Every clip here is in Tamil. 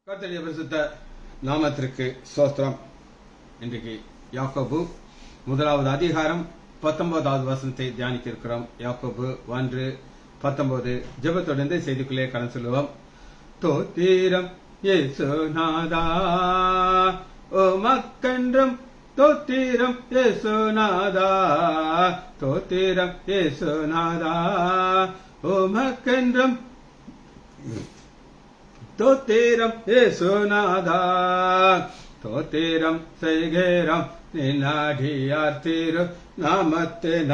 கர்த்தருடைய பரிசுத்த நாமத்திற்கு ஸ்தோத்திரம். இன்றைக்கு யாக்கோபு 1வது அதிகாரம் 19வது வசனத்தை தியானிக்க இருக்கிறோம். யாக்கோபு 1:19 ஜெபத்தோடு செய்திக்குள்ளே கடந்து செல்வோம். தோத்திரம் இயேசுநாதா உமக்கென்றும் தோத்திரம் இயேசுநாதா தோத்திரம் இயேசுநாதா உமக்கென்றும் தோத்திரம் இயேசுநாதா தோத்திரம் செய்கிறோம் நின்னாடியார் திரு நாமத்தினாதரவேல்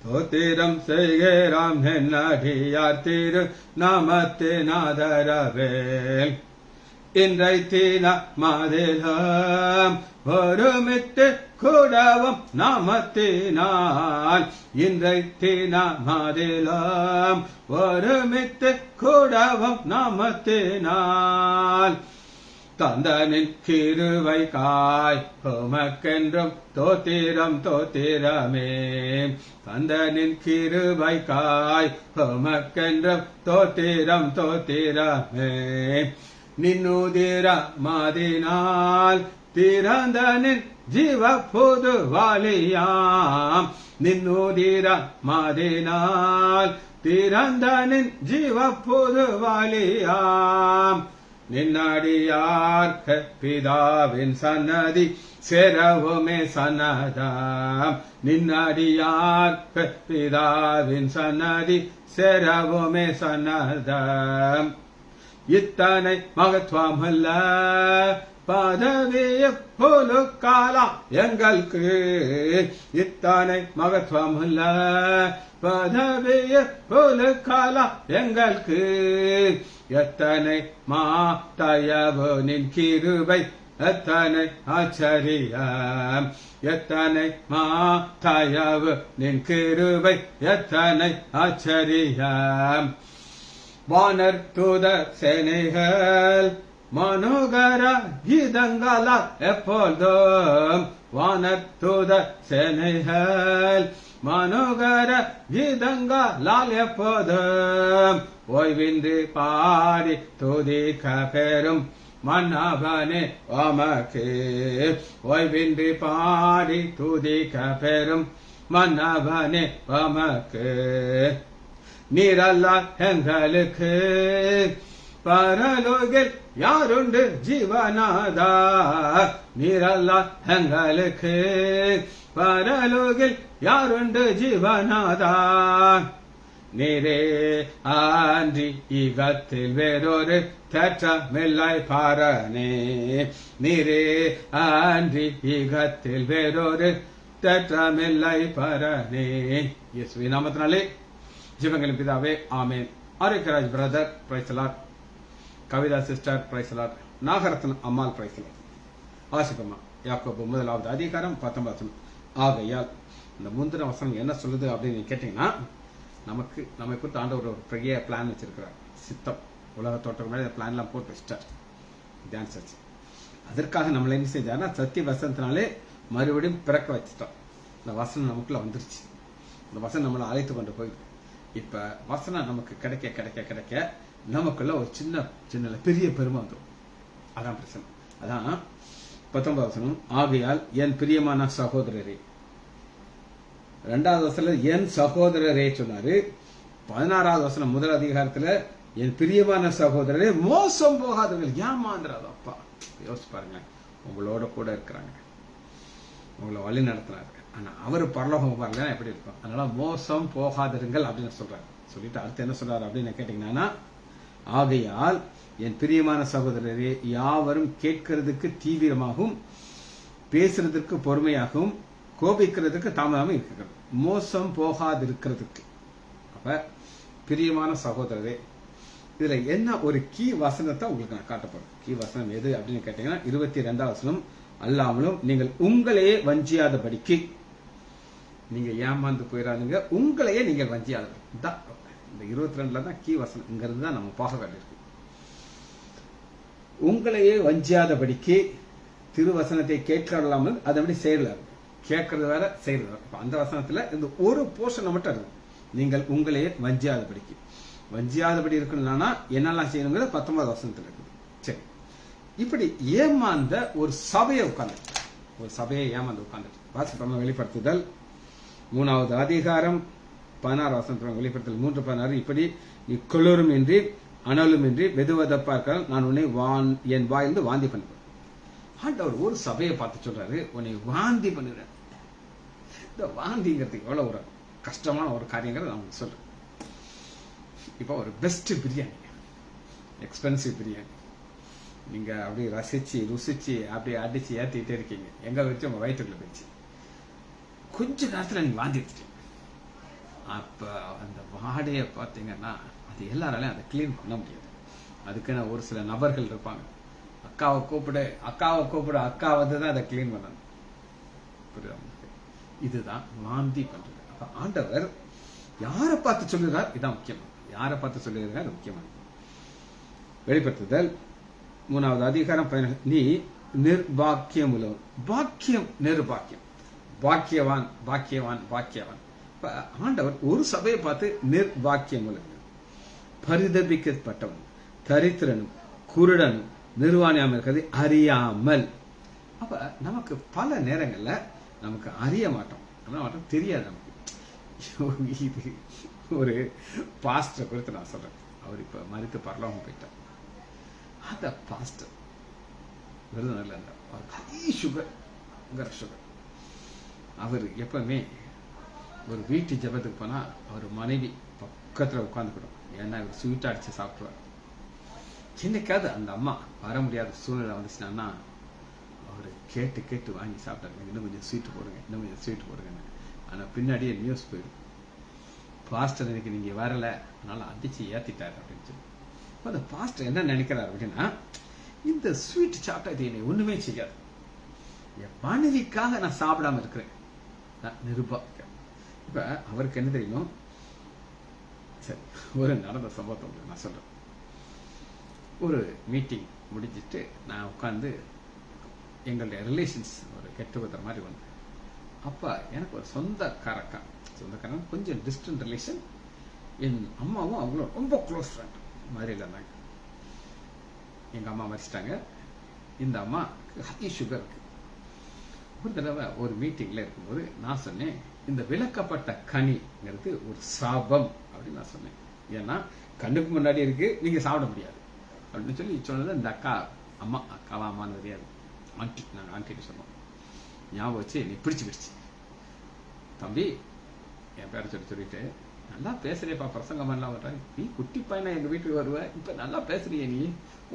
தோத்திரம் செய்கிறோம் நின்னாடியார் திரு நாமத்தினாதரவேல் இன்றைத்தின மாதிலம் ஒருமித்து கூடவும் நாமத்தினால் இன்றைத்தின மாதிலம் ஒருமித்து கூடவும் நாமத்தினால் தந்தனின் கிருவை காய் உமக்கென்றும் தோத்திரம் தோத்திரமே தந்தனின் கிருவை காய் உமக்கென்றும் தோத்திரம் தோத்திரமே நின்னுதிர மாதினால் திறந்தனின் ஜீவ பொது வாலியாம் நின்னுதிர மாதினால் திறந்தனின் ஜீவ பொது வாலியாம் நின்னடியார்க்க பிதாவின் சன்னதி சேரவுமே சன்னதாம் நின்னடியார்க்க பிதாவின் சன்னதி சேரவுமே சன்னதாம் இத்தனை மகத்துவமல்ல பதவிய போலு காலா எங்களுக்கு இத்தனை மகத்துவமல்ல பதவிய போலு காலா எங்களுக்கு எத்தனை மாதயவு நின் கிருபை எத்தனை ஆச்சரியம் எத்தனை மாதயவு நின் கிருபை எத்தனை ஆச்சரியம் வானர் தூதர் சேனைகள் மனோகர கீதங்களா எப்போதும் வானர் தூதர் சேனைகள் மனோகர கீதங்களால் எப்போதும் ஓய்வின்றி பாடி துதிக்க பெறும் மன்னவனே உமக்கு ஓய்வின்றி பாடி துதிக்க பெறும் மன்னவனே உமக்கு நீரல்ல எங்களுக்கு பரலோகில் யாருண்டு ஜீவநாதா நீரல்ல எங்களுக்கு பரலோகில் யாருண்டு ஜீவநாதா நீரே ஆன்றி ஈகத்தில் வேறொரு தேற்றமில்லை பாரனே நீரே ஆன்றி ஈகத்தில் வேறொரு தேற்றமில்லை பரனே இயேசுவின் நாமத்தினாலே ஜீவங்களின் பிதாவே ஆமேன். Arokiyaraj brother praise the lord, Kavitha sister praise the lord, Nagaratna Ammal praise the lord. ஆசிப்பம்மா யாக்கோபு 1வது அதிகாரம் 19 ஆகையால் இந்த முந்தின வசனம் என்ன சொல்லுது அப்படின்னு கேட்டீங்கன்னா நம்மை குறித்து ஆண்டவர் ஒரு பெரிய பிளான் வச்சிருக்கிறார். சித்தம் உலக தோட்டம் மேலே பிளான் எல்லாம் போட்டு வச்சிட்டார், தியானிச்சாச்சு. அதற்காக நம்மள என்ன செஞ்சாருன்னா சத்திய வசனத்தினாலே மறுபடியும் பிறக்க வச்சுட்டோம். இந்த வசனம் நமக்குள்ள வந்துருச்சு. இந்த வசனம் நம்மளை அழைத்து கொண்டு போயிருக்கு. இப்ப வசனம் நமக்கு கிடைக்க கிடைக்க கிடைக்க நமக்குள்ள ஒரு சின்ன சின்ன பெரிய பெருமை வந்துடும். அதான் பிரச்சனை. அதான் 19வது வசனம் ஆகையால் என் பிரியமான சகோதரரே. 2வது வசனம் என் சகோதரரே சொன்னாரு. 16வது வசனம் 1 அதிகாரத்துல என் பிரியமான சகோதரரே மோசம் போகாதவர்கள் ஏமாந்துறாது. அப்பா யோசிச்சு பாருங்க, உங்களோட கூட இருக்கிறாங்க, உங்களை வழி நடத்துறாரு. ஆனா அவர் பரலோகம் பாருங்க எப்படி இருக்கும். அதனால மோசம் போகாதிருங்கள் அப்படின்னு சொல்றாரு. சொல்லிட்டு அடுத்து என்ன சொல்றாரு அப்படின்னு கேட்டீங்கன்னா ஆகையால் என் பிரியமான சகோதரரே யாவரும் கேட்கறதுக்கு தீவிரமாகவும் பேசுறதுக்கு பொறுமையாகவும் கோபிக்கிறதுக்கு தாமதமாக இருக்கிறது, மோசம் போகாதிருக்கிறதுக்கு. அப்ப பிரியமான சகோதரரே, இதுல என்ன ஒரு கீ வசனத்தை உங்களுக்கு நான் காட்டப்படும். கீ வசனம் எது அப்படின்னு கேட்டீங்கன்னா 22வது வசனம் அல்லாமலும் நீங்கள் உங்களையே வஞ்சியாதபடிக்கு. நீங்க ஏமாந்து போயிடாதீங்க, உங்களையே நீங்கள் வஞ்சியாதபடி. இந்த 22ல தான் கீ வசனம். இங்கிருந்து தான் நம்ம பார்க்க வேண்டியிருக்கு. உங்களையே வஞ்சியாதபடிக்கு திருவசனத்தை கேட்கலாமல் அதை அப்படி செய்யலாம். கேட்கறது வேற செய்யறது வேற. அந்த வசனத்துல இந்த ஒரு போர்ஷனை மட்டும் இருக்கு. நீங்கள் உங்களையே வஞ்சியாதபடிக்கு. வஞ்சியாதபடி இருக்கணும்னா என்னெல்லாம் செய்யணுங்கிறது 19 வசனத்துல இருக்குது. சரி, இப்படி ஏமாந்த ஒரு சபையை ஏமாந்து உட்கார்ந்துட்டு வாசிப்போம். வெளிப்படுத்துதல் 3வது அதிகாரம் 16 வசனத்துல வெளிப்படுத்தல் 3:16. இப்படி நீ குளிரும் இன்றி அனலும் இன்றி வெதுவதப்பா இருக்க நான் உன்னை என் வாயிலிருந்து வாந்தி பண்ணுவேன். ஆண்டவர் ஒரு சபையை பார்த்து சொல்றாரு, உன்னை வாந்தி பண்ணுறேன். இந்த வாந்திங்கிறதுக்கு எவ்வளவு ஒரு கஷ்டமான ஒரு காரியங்கிறத நான் உங்களுக்கு சொல்றேன். இப்போ ஒரு பெஸ்ட் பிரியாணி, எக்ஸ்பென்சிவ் பிரியாணி, நீங்க அப்படி ருசிச்சு அப்படி அடிச்சு ஏத்திட்டே இருக்கீங்க. எங்க வச்சு உங்க வயிற்றுக்குள்ள போயிடுச்சு. கொஞ்ச நேரத்துல நீங்க வாந்தி எடுத்துட்டீங்க. அப்ப அந்த வாடையை பார்த்தீங்கன்னா அது எல்லாராலையும் அதை கிளீன் பண்ண முடியாது. அதுக்குன்னு ஒரு சில நபர்கள் இருப்பாங்க. அக்காவை கூப்பிடு, அக்கா வந்துதான் அதை கிளீன் பண்ணணும். இதுதான் வாந்தி பண்றது. அப்ப ஆண்டவர் யாரை பார்த்து சொல்லுகிறார்? இதான் முக்கியம். யாரை பார்த்து சொல்லுகிறார் முக்கியமானது. வெளிப்படுத்துதல் 3வது அதிகாரம் 15. நீ நிர்பாக்கியம் உள்ளவன். பாக்கியம் நிர்பாக்கியம், பாக்கியவான் பாக்கியவான் பாக்கியவான். இப்ப ஆண்டவர் ஒரு சபையை பார்த்து நிர்பாக்கியம் உள்ளவன், பரிதபிக்கப்பட்டவன், தரித்திரனும் குருடனும் நிர்வாணியாம இருக்கிறது அறியாமல். அப்ப நமக்கு பல நேரங்கள்ல நமக்கு அறிய மாட்டோம், தெரியாது நமக்கு. இது ஒரு பாஸ்டர் குறித்து நான் சொல்றேன். அவர் இப்ப மரித்து பரலோகம் போயிட்டார். அந்த பாஸ்டர் விருதுநர்ல இருந்தார். High sugar. அவர் எப்பவுமே ஒரு வீட்டு ஜபத்துக்கு போனா அவர் மனைவி பக்கத்துல உட்காந்துக்கிடும். ஏன்னா இவர் ஸ்வீட் அடிச்சு சாப்பிடுவார். என்னைக்காவது அந்த அம்மா வர முடியாத சூழ்நிலை வந்துச்சுன்னா அவரு கேட்டு வாங்கி சாப்பிட்டாரு. இன்னும் கொஞ்சம் ஸ்வீட் போடுங்க, ஆனா பின்னாடியே நியூஸ் போயிடும், பாஸ்டர் இன்னைக்கு நீங்க வரல, அதனால அடிச்சு ஏத்திட்டாரு அப்படின்னு சொல்லி. அந்த பாஸ்டர் என்ன நினைக்கிறார் அப்படின்னா, இந்த ஸ்வீட் சாப்பிட்டா இது என்னை ஒண்ணுமே செய்யாது, என் மனைவிக்காக நான் சாப்பிடாம இருக்கிறேன், நிருபாக்கியம். இப்ப அவருக்கு என்ன தெரியுமோ, சரி, ஒரு நடந்த சம்பவத்தை நான் சொல்றேன். ஒரு மீட்டிங் முடிஞ்சிட்டு நான் உட்காந்து எங்களுடைய ரிலேஷன்ஸ் ஒரு கெட்டுவதர் மாதிரி வந்து, அப்ப எனக்கு ஒரு சொந்தக்காரன் கொஞ்சம் டிஸ்டன்ட் ரிலேஷன். என் அம்மாவும் அவங்களும் ரொம்ப க்ளோஸ் ஃப்ரெண்ட் மாதிரி இருந்தாங்க. எங்க அம்மா மறிச்சிட்டாங்க. இந்த அம்மா ஹை சுகர் இருக்கு. ஒரு தடவை ஒரு மீட்டிங்ல இருக்கும்போது நான் சொன்னேன், இந்த விலக்கப்பட்ட கனிங்கிறது ஒரு சாபம் அப்படின்னு நான் சொன்னேன். ஏன்னா கண்ணுக்கு முன்னாடி இருக்கு, நீங்க சாப்பிட முடியாது அப்படின்னு சொல்லி சொன்னது. இந்த அம்மான்னு தெரியாது, ஆண்டி, நாங்கள் ஆண்டிட்டு சொன்னோம். ஞாபகம் வச்சு நீ பிடிச்சு தம்பி என் பேரை சொல்லிட்டு, நல்லா பேசுறியப்பா, பிரசங்கம் எல்லாம் வர்றேன், நீ குட்டி பையனா எங்க வீட்டுக்கு வருவ, இப்ப நல்லா பேசுறிய, நீ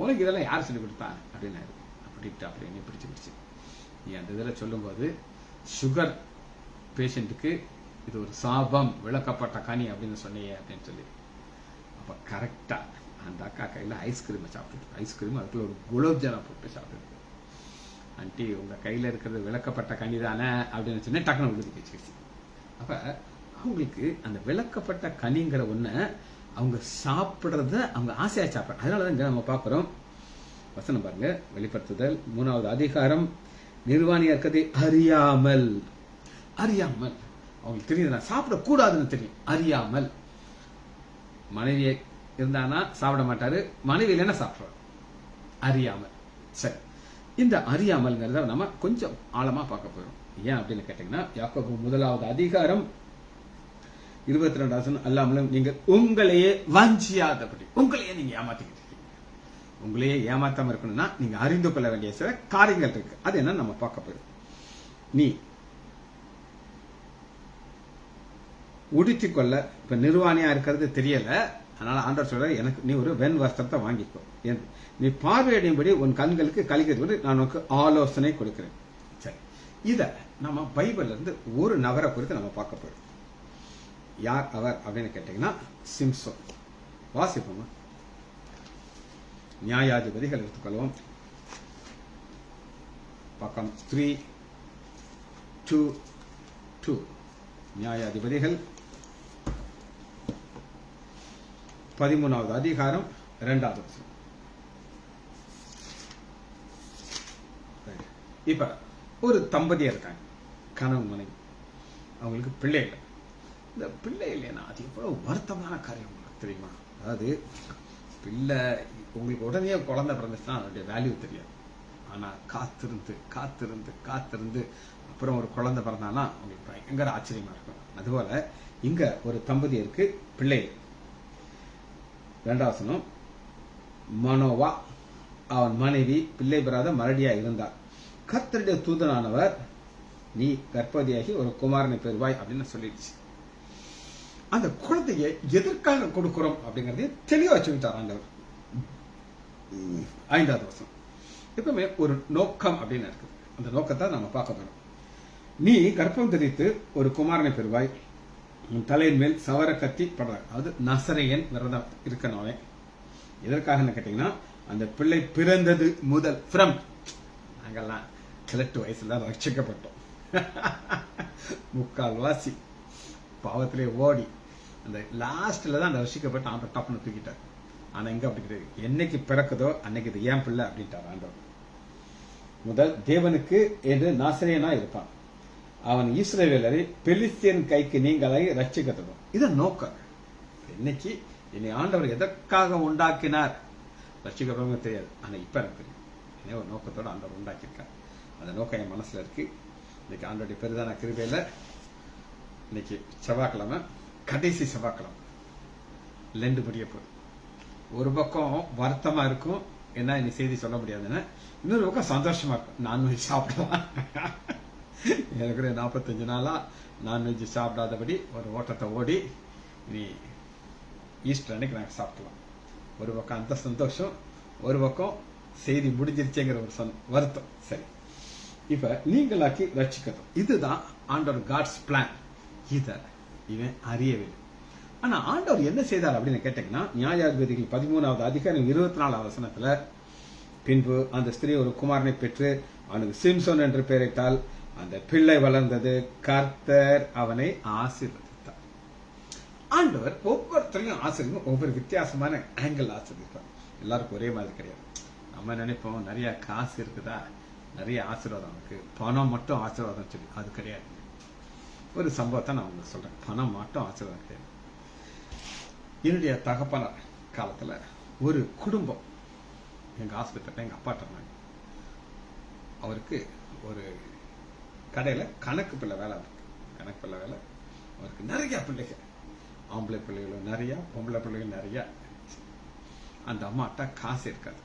உனக்கு இதெல்லாம் யார் சொல்லி கொடுத்தா அப்படின்னு அப்படி நீ பிடிச்சு நீ அந்த இதில் சொல்லும் போது, சுகர் பேஷண்ட்டுக்கு இது ஒரு சாபம், விளக்கப்பட்ட கனி அப்படின்னு சொன்னியே அப்படின்னு சொல்லி. அப்ப கரெக்டா அந்த அக்கா கையில ஐஸ்கிரீமை சாப்பிட்டு, ஐஸ்கிரீம் அதுக்குள்ள ஒரு குலோப்ஜானை போட்டு சாப்பிட்டு, ஆண்டி உங்க கையில இருக்கிறது விளக்கப்பட்ட கனி தானே அப்படின்னு சொன்னேன். டக்குனு விழுதி வச்சுக்கிச்சு. அப்ப அவங்களுக்கு அந்த விளக்கப்பட்ட கனிங்கிற ஒண்ணு அவங்க சாப்பிடுறத அவங்க ஆசையா சாப்பிட. அதனாலதான் இங்க நம்ம பாக்குறோம். வசனம் பாருங்க, வெளிப்படுத்துதல் 3வது அதிகாரம். நிர்வாணியா இருக்கிறது அறியாமல் அவங்களுக்கு தெரியுது நான் சாப்பிடக்கூடாதுன்னு தெரியும். அறியாமல். மனைவியை இருந்தானா சாப்பிட மாட்டாரு, மனைவி இல்லைன்னா சாப்பிடுவார். அறியாமல். சரி, இந்த அறியாமல்ங்கிறத நம்ம கொஞ்சம் ஆழமா பார்க்க போறோம். ஏன் அப்படின்னு கேட்டீங்கன்னா, யாக்கோபு 1வது அதிகாரம் 22வது வசனம், அல்லாமலும் நீங்கள் உங்களையே வஞ்சியாதபடி, உங்களையே நீங்க ஏமாத்திக்கிட்டு இருக்கீங்க. உங்களையே ஏமாத்தாம இருக்கணும்னா நீங்க அறிந்து கொள்ள வேண்டிய சில காரியங்கள் இருக்கு. அது என்ன நம்ம பார்க்க போறோம். நீ உடுத்திக் கொள்ள இப்ப நிர்வாணியா இருக்கிறது தெரியல, அதனால ஆண்டவர் சொல்ற, எனக்கு நீ ஒரு வெண் வஸ்திரத்தை வாங்கிக்கோ, நீ பார்வையடையும்படி உன் கண்களுக்கு கழிக்கிறது நான் உனக்கு ஆலோசனை கொடுக்கிறேன். சரி, இத நம்ம பைபிள்ல இருந்து ஒரு நபரை குறித்து நம்ம பார்க்க போறோம். யார் அவர் அப்படின்னு கேட்டீங்கன்னா, சிம்சோன். வாசிப்போமா, நியாயாதிபதிகள் எடுத்துக்கொள்வோம். பக்கம் 3:2. நியாயாதிபதிகள் 13வது அதிகாரம் 2வது வசனம். இப்ப ஒரு தம்பதியா இருக்காங்க, கணவன் மனைவி. அவங்களுக்கு பிள்ளை இல்லை. இந்த பிள்ளை இல்லைன்னா அது எவ்வளவு வருத்தமான காரியம் தெரியுமா? அதாவது பிள்ளை உங்களுக்கு உடனே குழந்தை பிறந்துச்சுன்னா அதனுடைய வேல்யூ தெரியாது. ஆனா காத்திருந்து காத்திருந்து காத்திருந்து அப்புறம் ஒரு குழந்தை பிறந்தானா உங்களுக்கு பயங்கர ஆச்சரியமா இருக்கும். அதுபோல இங்க ஒரு தம்பதியருக்கு பிள்ளை. 2வது வசனம், மனோவா அவன் மனைவி பிள்ளை பெறாத மறடியா இருந்தார். கர்த்தருடைய தூதனானவர் நீ கர்ப்பவதியாகி ஒரு குமாரனை பெறுவாய் அப்படின்னு சொல்லிடுச்சு. அந்த குழந்தைய எதற்காக கொடுக்கிறோம் அப்படிங்கறத தெளிவா சொல்லிட்டார் ஆண்டவர். 5வது வசனம், எப்பவுமே ஒரு நோக்கம் அப்படின்னு இருக்குது. அந்த நோக்கத்தை நம்ம பார்க்க போறோம். நீ கர்ப்பம் தரித்து ஒரு குமாரனை பெறுவாய், உன் தலையின் மேல் சவர கத்தி படுறார். அதாவது நசரேயன் விரதம் இருக்கணும். எதற்காக கேட்டீங்கன்னா, அந்த பிள்ளை பிறந்தது முதல் நாங்கெல்லாம் 8 வயசுல ரட்சிக்கப்பட்டோம். 3/4 பாவத்திலே ஓடி அந்த லாஸ்ட்ல தான் அந்த ரட்சிக்கப்பட்டு ஆண்டவர் டப்புன்னு தூக்கிட்டார். ஆனா இங்க அப்படி கிடையாது. என்னைக்கு பிறக்குதோ அன்னைக்கு இது ஏன் பிள்ளை அப்படின்ட்டார் ஆண்டவர். முதல் தேவனுக்கு என்று நாசரேயனா இருப்பான். அவன் இஸ்ரவேலரை பெலிஸ்தியன் கைக்கு நீங்களை ரட்சிக்கத்தடும். இதான் நோக்கம். இன்னைக்கு என்னை ஆண்டவர் எதற்காக உண்டாக்கினார் ரட்சிக்கப்படுங்க தெரியாது. ஆனா இப்ப எனக்கு தெரியும். என்ன ஒரு நோக்கத்தோட ஆண்டவர் உண்டாக்கியிருக்கார். அந்த நோக்கம் என் மனசுல இருக்கு. இன்னைக்கு ஆண்டோடைய பெரிதான கிருபையில இன்னைக்கு செவ்வாய்க்கிழமை, கடைசி செவ்வாய்க்கிழமை லெண்டு முடிய போகுது. ஒரு பக்கம் வருத்தமா இருக்கும், என்ன இனி செய்தி சொல்ல முடியாதுன்னு. இன்னொரு பக்கம் சந்தோஷமா இருக்கும், நான்வெஜ் சாப்பிடலாம். எனக்கு 45 நாளா நான்வெஜ் சாப்பிடாதபடி ஒரு ஓட்டத்தை ஓடி இனி ஈஸ்டர் அன்னைக்கு நாங்கள் சாப்பிடலாம். ஒரு பக்கம் அந்த சந்தோஷம், ஒரு பக்கம் செய்தி முடிஞ்சிருச்சேங்கிற ஒரு வருத்தம். சரி, இப்ப நீங்களாக்கி ரட்சிக்கணும். இதுதான் ஆண்டவர் காட்ஸ் பிளான். இத இவன் அறியவில்லை. ஆனா ஆண்டவர் என்ன செய்தார் அப்படின்னு கேட்டீங்கன்னா, நியாயாதிபதிகள் 13வது அதிகாரம் 24வது வசனத்துல, பின்பு அந்த ஸ்திரீ ஒரு குமாரனை பெற்று அவனுக்கு சிம்சோன் என்று பெயரிட்டால், அந்த பிள்ளை வளர்ந்தது, கர்த்தர் அவனை ஆசீர்வதித்தார். ஆண்டவர் ஒவ்வொருத்தரையும் ஆசீர்வதிக்கும், ஒவ்வொரு வித்தியாசமான ஆங்கிள் ஆசீர்வதிப்பார். எல்லாருக்கும் ஒரே மாதிரி கிடையாது. நம்ம நினைப்போம் நிறைய காசு இருக்குதா, நிறைய ஆசீர்வாதம் இருக்கு, பணம் மட்டும் ஆசீர்வாதம் சொல்லி, அது கிடையாது. ஒரு சம்பவத்தை நான் உங்களுக்கு சொல்றேன். பணம் மட்டும் ஆசீர்வாதம் கிடையாது. என்னுடைய தகப்பனார் காலத்துல ஒரு குடும்பம் எங்க ஆஸ்பத்திரியில எங்க அப்பாட்ட இருந்தாங்க. அவருக்கு ஒரு கடையில கணக்கு பிள்ளை வேலை இருக்கு. கணக்கு பிள்ளை வேலை அவருக்கு நிறைய பிள்ளைகள், ஆம்பளை பிள்ளைகளும் நிறைய, பொம்பளை பிள்ளைகள் நிறைய. அந்த அம்மாட்ட காசு இருக்காது.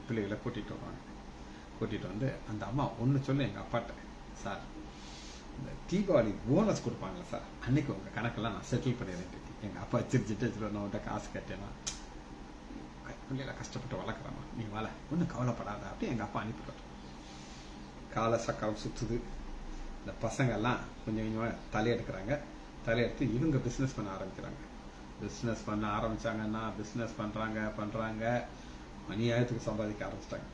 பிள்ளைகளை கூட்டிட்டு வருவாங்க. கூட்டிட்டு வந்து அந்த அம்மா ஒன்னு சொல்லு எங்க அப்பாட்ட, சார் இந்த தீபாவளி போனஸ் கொடுப்பாங்கல்ல சார், அன்னைக்கு உங்க கணக்கெல்லாம் நான் செட்டில் பண்ணிடுறேன். எங்க அப்பா சிரிச்சுட்டு நான் காசு கட்டேனா, பிள்ளைகளை கஷ்டப்பட்டு வளர்க்குறாமா, நீ வள, ஒன்றும் கவலைப்படாத அப்படி எங்க அப்பா அனுப்பிவிட்டார். காலை சக்கரம் சுத்துது. இந்த பசங்க எல்லாம் கொஞ்சம் கொஞ்சமா தலையெடுக்கிறாங்க. தலையெடுத்து இவங்க பிசினஸ் பண்ண ஆரம்பிக்கிறாங்க. பிசினஸ் பண்ண ஆரம்பிச்சாங்கன்னா பிசினஸ் பண்றாங்க அநியாயத்துக்கு சம்பாதிக்க ஆரம்பிச்சிட்டாங்க.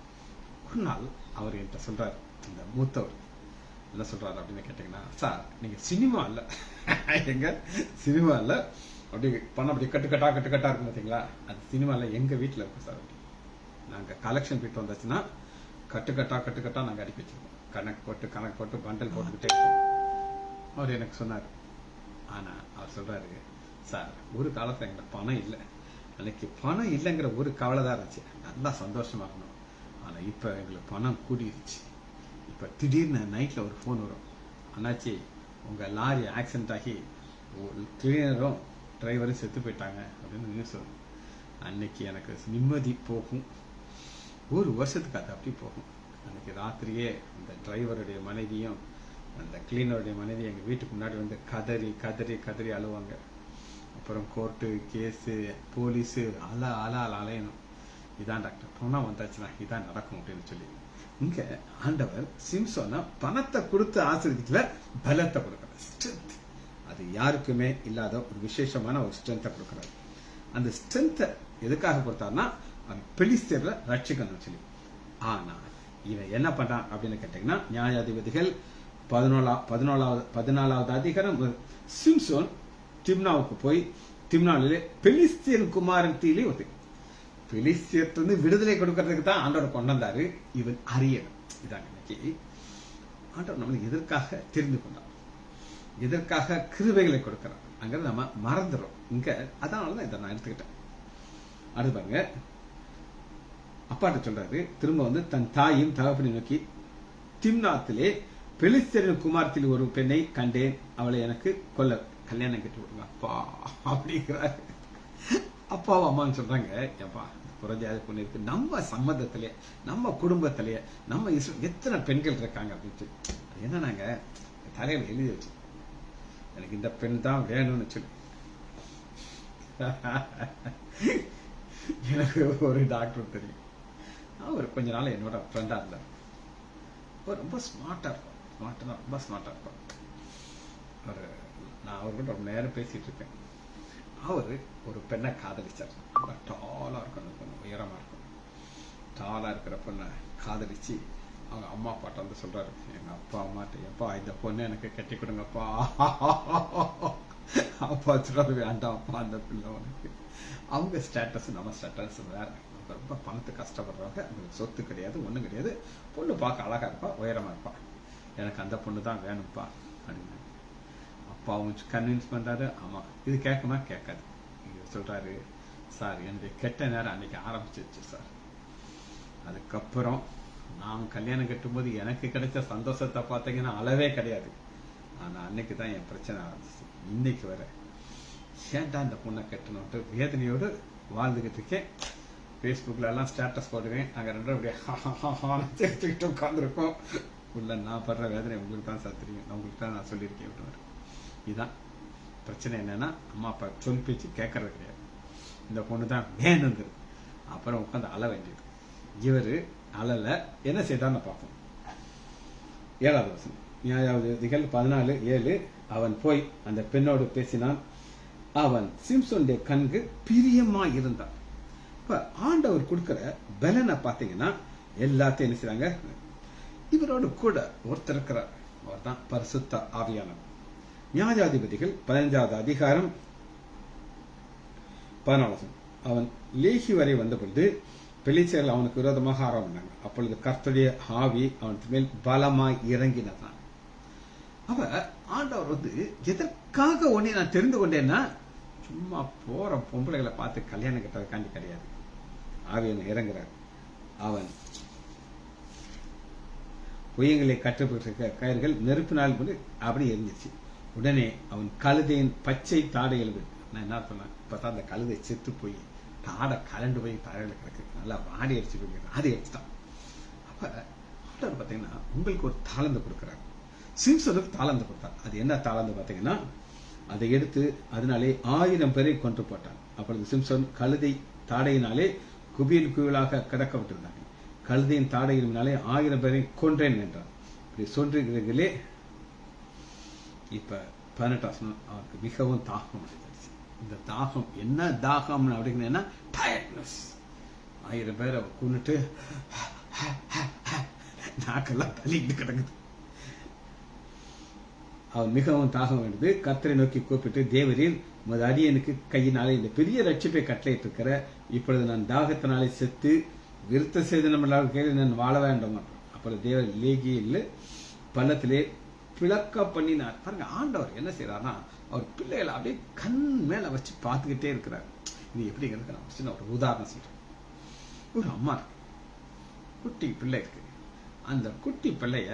ஒரு நாள் அவர் என்கிட்ட சொல்றாரு, இந்த மூத்தவர் என்ன சொல்றாரு அப்படின்னு கேட்டீங்கன்னா, சார் நீங்க சினிமா இல்ல, எங்க சினிமா இல்ல, அப்படி பண்ண அப்படி கட்டுக்கட்டா இருக்கும் பாத்தீங்களா, அது சினிமால எங்க வீட்டுல இருக்கும் சார். அப்படி நாங்க கலெக்ஷன் போயிட்டு வந்தாச்சுன்னா கட்டுக்கட்டா நாங்க அடிக்க வச்சிருக்கோம். கணக்கு போட்டு பண்டல் போட்டுக்கிட்டே இருக்கோம். அவர் எனக்கு சொன்னார். ஆனா அவர் சொல்றாரு, சார் ஒரு காலத்துல எங்களுக்கு பணம் இல்லை, அன்னைக்கு பணம் இல்லைங்கிற ஒரு கவலை தான் இருந்துச்சு, நல்லா சந்தோஷமா இருக்கணும். ஆனா இப்ப எங்களுக்கு பணம் கூடிருச்சு. இப்ப திடீர்னு நைட்ல ஒரு போன் வரும், அண்ணாச்சி உங்க லாரி ஆக்சிடென்ட் ஆகி கிளீனரும் டிரைவரும் செத்து போயிட்டாங்க அப்படின்னு நியூஸ் வரும். அன்னைக்கு எனக்கு நிம்மதி போகும். ஒரு வருஷத்துக்கு அது அப்படி போகும். அன்னைக்கு ராத்திரியே அந்த டிரைவருடைய மனைவியும் அந்த கிளீனருடைய மனைவி எங்க வீட்டுக்கு முன்னாடி வந்து கதறி அழுவாங்க. அப்புறம் கோர்ட்டு கேஸு போலீஸு அலையணும். இதான் டாக்டர், பணம் வந்தாச்சுன்னா இதான் நடக்கும் அப்படின்னு சொல்லி, இங்க ஆண்டவர் சிம்சோனா பணத்தை கொடுத்து ஆசீர்வதிக்கல, பலத்தை கொடுக்கிறார். ஸ்ட்ரென்த், அது யாருக்குமே இல்லாத ஒரு விசேஷமான ஒரு ஸ்ட்ரென்த்தை கொடுக்கிறார். அந்த ஸ்ட்ரென்த்தை எதுக்காக கொடுத்தாருன்னா, பெலிஸ்தியர்ல ரட்சிக்கணும் சொல்லி. ஆனா இவன் என்ன பண்றான் அப்படின்னு கேட்டீங்கன்னா, நியாயாதிபதிகள் 14வது அதிகாரம், சிம்சோன் திம்னாவுக்கு போய் திம்னாவிலே பெலிஸ்தியன் குமாரன் தீலி ஒத்து பெலிஸ்தியத்திலிருந்து விடுதலை கொடுக்கறதுக்கு தான் ஆண்டவர் கொண்டு வந்தாரு. இவன் அறியணும். இதாங்க இன்னைக்கு ஆண்டவர் நம்மளுக்கு எதற்காக தெரிந்து கொண்டார், எதற்காக கிருபைகளை கொடுக்கிறார் அங்க நம்ம மறந்துடும். இங்க அதனாலதான் இதை நான் எடுத்துக்கிட்டேன். அடுத்து பாருங்க, அப்பாட்ட சொல்றாரு, திரும்ப வந்து தன் தாயும் தகப்பனை நோக்கி, திம்னாத்திலே பெலிஸ்தரின் குமாரத்தில் ஒரு பெண்ணை கண்டேன், அவளை எனக்கு கொல்ல கல்யாணம் கட்டி விடுங்க அப்பா அப்படிங்கிறாரு. அப்பாவும் அம்மான்னு சொல்றாங்க, எப்பா புறஜாதி பொண்ணு இருக்கு, நம்ம சம்மதத்திலேயே நம்ம குடும்பத்திலேயே நம்ம எத்தனை பெண்கள் இருக்காங்க அப்படின்ட்டு என்ன நாங்க தலையில எழுதி வச்சு, எனக்கு இந்த பெண் தான் வேணும்னு சொல்லி. எனக்கு ஒரு டாக்டர் தெரியும், அவர் கொஞ்ச நாள் என்னோட ஃப்ரெண்டா இருந்தார். அவர் ரொம்ப ஸ்மார்ட்டா இருக்கும், ரொம்ப ஸ்மார்ட்டா இருக்கும். நான் அவர்கிட்ட ரொம்ப நேரம் பேசிட்டு இருக்கேன். அவரு ஒரு பெண்ணை காதலிச்சார். டாலா இருக்கும், உயரமா இருக்கும். டாலா இருக்கிற பொண்ணை காதலிச்சு அவங்க அம்மா அப்பாட்ட வந்து சொல்றாரு, எங்க அப்பா அம்மாட்ட, எப்பா இந்த பொண்ணு எனக்கு கட்டி கொடுங்கப்பா. அப்பா சொல்றாரு, வேண்டாம் அப்பா அந்த பிள்ளை உனக்கு. அவங்க ஸ்டேட்டஸ் நம்ம ஸ்டேட்டஸ் வேற. ரொம்ப பணத்து கஷ்டப்படுறவங்க, அவங்களுக்கு சொத்து கிடையாது, ஒண்ணும் கிடையாது. பொண்ணு பார்க்க அழகா இருப்பா, உயரமா இருப்பா, எனக்கு அந்த பொண்ணு தான் வேணும்ப்பா அப்படின்னு அப்பாவும் கன்வின்ஸ் பண்றாரு. ஆமா, இது கேட்குமா? கேட்காது. சொல்றாரு, சார் என்னுடைய கெட்ட நேரம் அன்னைக்கு ஆரம்பிச்சிருச்சு சார். அதுக்கப்புறம் நான் கல்யாணம் கட்டும்போது எனக்கு கிடைச்ச சந்தோஷத்தை பார்த்தீங்கன்னா அளவே கிடையாது. ஆனா அன்னைக்கு தான் என் பிரச்சனை ஆரம்பிச்சு. இன்னைக்கு வர ஏன்டா இந்த பொண்ணை கட்டணும்ட்டு வேதனையோடு வாழ்ந்துகிட்டு இருக்கேன். ஃபேஸ்புக்ல எல்லாம் ஸ்டேட்டஸ் போடுவேன், நாங்க ரெண்டும் அப்படியே உட்காந்துருக்கோம். உள்ள நான் படுற வேதனை உங்களுக்கு தான் சார் தெரியும், உங்களுக்கு தான் நான் சொல்லியிருக்கேன் விட்டுவாரு. இதுதான் பிரச்சனை. என்னன்னா அம்மா அப்பா சொல் பேச்சு கேட்கறது கிடையாது. இந்த பொண்ணு தான் வேணுங்கிறது. அப்புறம் உட்காந்து அழ வேண்டியது. இவரு அழல, என்ன செய்தான்னு பார்ப்போம். 7வது வசனம், நியாயாதிபதிகள் 14:7. அவன் போய் அந்த பெண்ணோடு பேசினான், அவன் சிம்சோனுடைய கண்கு பிரியமா இருந்தான். இப்ப ஆண்டவர் கொடுக்கிற பலனை பாத்தீங்கன்னா எல்லாத்தையும் என்ன செய்றாங்க, இவரோடு கூட ஒருத்தர் இருக்கிறார், அவர் தான் பரிசுத்த ஆவியானவர். நியாயாதிபதிகள் 15வது அதிகாரம் 14. அவன் லேகி வரை வந்த பொழுது பெலிஸ்தர்கள் அவனுக்கு விரோதமாக ஆரம்பித்தாங்க. அப்பொழுது கர்த்தருடைய ஆவி அவனுக்கு மேல் பலமாய் இறங்கினதான். அவ ஆண்டவர் வந்து எதற்காக ஒன்னே நான் தெரிந்து கொண்டேன்னா, சும்மா போற பொம்பளைகளை பார்த்து கல்யாணம் கட்டுறதுக்காண்டி கிடையாது. ஆவியன் இறங்குறார். அவன் பொய்யங்களை கட்டுப்பட்டிருக்க கயிர்கள் நெருப்பினால் கொண்டு அப்படி எரிஞ்சிச்சு. உடனே அவன் கழுதையின் பச்சை தாடை எழுது. நான் என்ன சொன்னேன், இப்பதான் அந்த கழுதை செத்து போய் தாடை கலண்டு போய் தரையில கிடக்கு, நல்லா வாடி அடிச்சு போய் அது எடுத்துட்டான். அப்ப ஆண்டவர் பாத்தீங்கன்னா உங்களுக்கு ஒரு தாளந்து கொடுக்கிறார். சிம்சனுக்கு தாளந்து கொடுத்தார். அது என்ன தாளந்து பாத்தீங்கன்னா, அதை எடுத்து அதனாலே 1000 பேரை கொன்று போட்டான். அப்பொழுது சிம்சன் கழுதை தாடையினாலே குபியல் குவியலாக கிடக்கப்பட்டிருந்தாங்க. கழுதையின் தாடையினாலே 1000 பேரை கொன்றேன் என்றான். இப்படி சொல்றீங்களே. இப்ப 18 அவருக்கு மிகவும் தாகம் அடைஞ்சிருச்சு. இந்த தாகம் என்ன தாகம் அப்படின்னா, டயர்ட்னஸ். 1000 பேரை கொண்டுட்டு நாக்கெல்லாம் தள்ளிக்கிட்டு கிடக்குது. அவன் மிகவும் தாகம் வேண்டது. கர்த்தரை நோக்கி கூப்பிட்டு, தேவரீர் உமது அடியனுக்கு கையினாலே இந்த பெரிய ரட்சிப்பை கட்டளையிட்டு இருக்கிற, இப்பொழுது நான் தாகத்தினாலே செத்து விருத்த சேதனமில்லாத கேள்வி நான் வாழ வேண்டும். அப்பொழுது தேவர் லேகியில் பள்ளத்திலே பிளக்க பண்ணினார். பாருங்க, ஆண்டவர் என்ன செய்யறாருன்னா, அவர் பிள்ளைகளை அப்படியே கண் மேல வச்சு பார்த்துக்கிட்டே இருக்கிறார். இது எப்படிங்கிறது நான் சின்ன ஒரு உதாரணம் சொல்றேன். ஒரு அம்மா இருக்கு, குட்டி பிள்ளை இருக்கு. அந்த குட்டி பிள்ளைய